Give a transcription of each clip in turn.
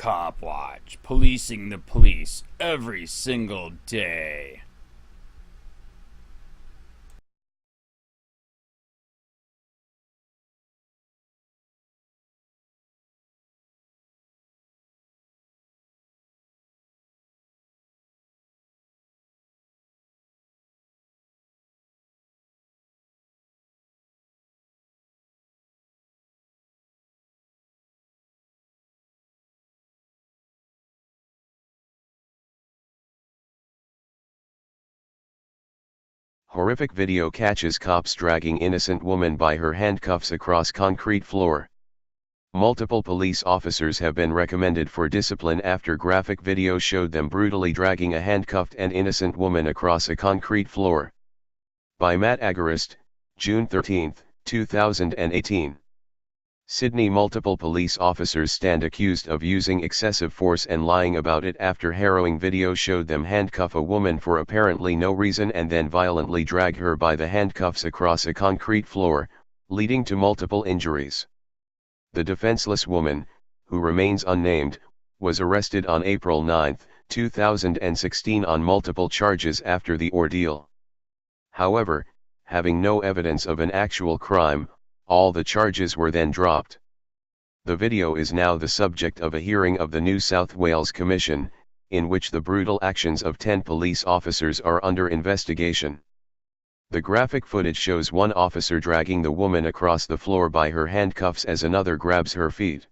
COPWATCH, policing the police every single day. Horrific video catches cops dragging innocent woman by her handcuffs across concrete floor. Multiple police officers have been recommended for discipline after graphic video showed them brutally dragging a handcuffed and innocent woman across a concrete floor. By Matt Agarist, June 13, 2018. Sydney. Multiple police officers stand accused of using excessive force and lying about it after harrowing video showed them handcuff a woman for apparently no reason and then violently drag her by the handcuffs across a concrete floor, leading to multiple injuries. The defenseless woman, who remains unnamed, was arrested on April 9, 2016 on multiple charges after the ordeal. However, having no evidence of an actual crime, all the charges were then dropped. The video is now the subject of a hearing of the New South Wales Commission, in which the brutal actions of 10 police officers are under investigation. The graphic footage shows one officer dragging the woman across the floor by her handcuffs as another grabs her feet.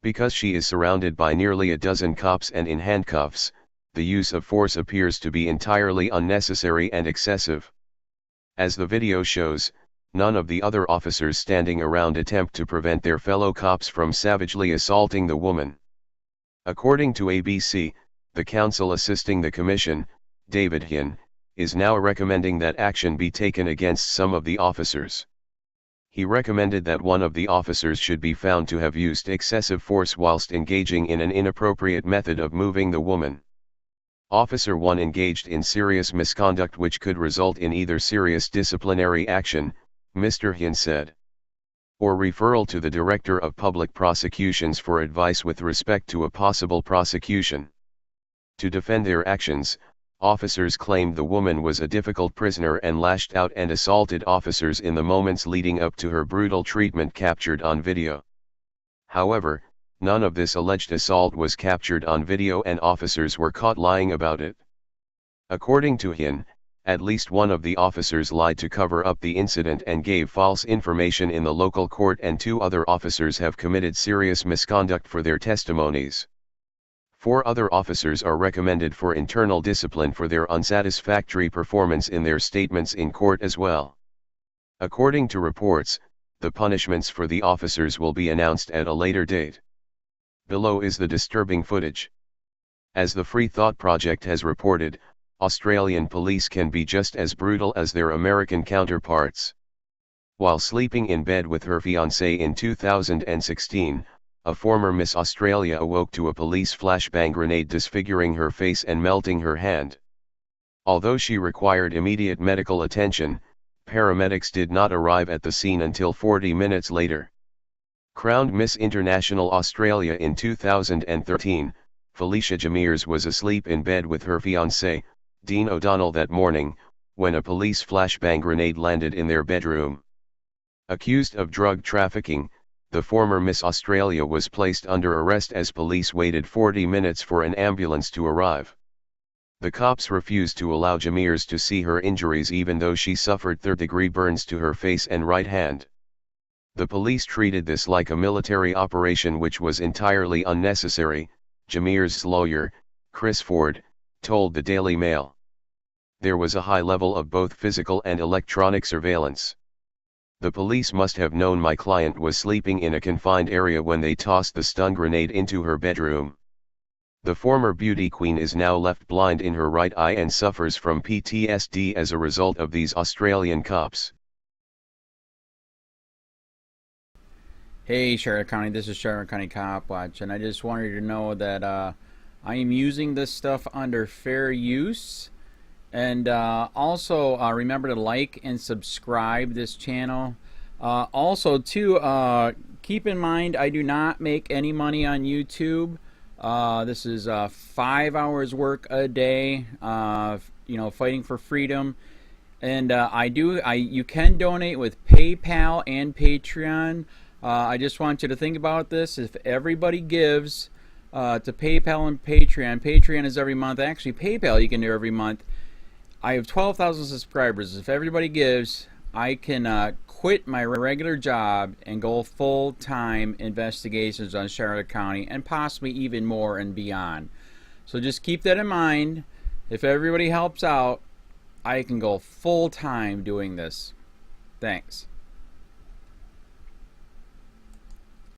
Because she is surrounded by nearly a dozen cops and in handcuffs, the use of force appears to be entirely unnecessary and excessive. As the video shows, none of the other officers standing around attempt to prevent their fellow cops from savagely assaulting the woman. According to ABC, the counsel assisting the commission, David Hinn, is now recommending that action be taken against some of the officers. He recommended that one of the officers should be found to have used excessive force whilst engaging in an inappropriate method of moving the woman. Officer 1 engaged in serious misconduct which could result in either serious disciplinary action, Mr. Hinn said, or referral to the Director of Public Prosecutions for advice with respect to a possible prosecution. To defend their actions, officers claimed the woman was a difficult prisoner and lashed out and assaulted officers in the moments leading up to her brutal treatment captured on video. However, none of this alleged assault was captured on video and officers were caught lying about it. According to Hinn, at least one of the officers lied to cover up the incident and gave false information in the local court, and 2 other officers have committed serious misconduct for their testimonies. 4 other officers are recommended for internal discipline for their unsatisfactory performance in their statements in court as well. According to reports, the punishments for the officers will be announced at a later date. Below is the disturbing footage. As the Free Thought Project has reported, Australian police can be just as brutal as their American counterparts. While sleeping in bed with her fiancé in 2016, a former Miss Australia awoke to a police flashbang grenade disfiguring her face and melting her hand. Although she required immediate medical attention, paramedics did not arrive at the scene until 40 minutes later. Crowned Miss International Australia in 2013, Felicia Jamiers was asleep in bed with her fiancé, Dean O'Donnell, that morning, when a police flashbang grenade landed in their bedroom. Accused of drug trafficking, the former Miss Australia was placed under arrest as police waited 40 minutes for an ambulance to arrive. The cops refused to allow Jamiers to see her injuries even though she suffered third-degree burns to her face and right hand. The police treated this like a military operation which was entirely unnecessary, Jamiers' lawyer, Chris Ford, told the Daily Mail. There was a high level of both physical and electronic surveillance. The police must have known my client was sleeping in a confined area when they tossed the stun grenade into her bedroom. The former beauty queen is now left blind in her right eye and suffers from PTSD as a result of these Australian cops. Hey Charlotte County, this is Charlotte County COPWATCH, and I just wanted you to know that I am using this stuff under fair use. And also remember to like and subscribe this channel. Also too, keep in mind I do not make any money on YouTube. This is 5 hours work a day, fighting for freedom. And you can donate with PayPal and Patreon. I just want you to think about this. If everybody gives to PayPal and Patreon, Patreon is every month. Actually, PayPal you can do every month. I have 12,000 subscribers. If everybody gives, I can quit my regular job and go full-time investigations on Charlotte County and possibly even more and beyond. So just keep that in mind. If everybody helps out, I can go full-time doing this. Thanks.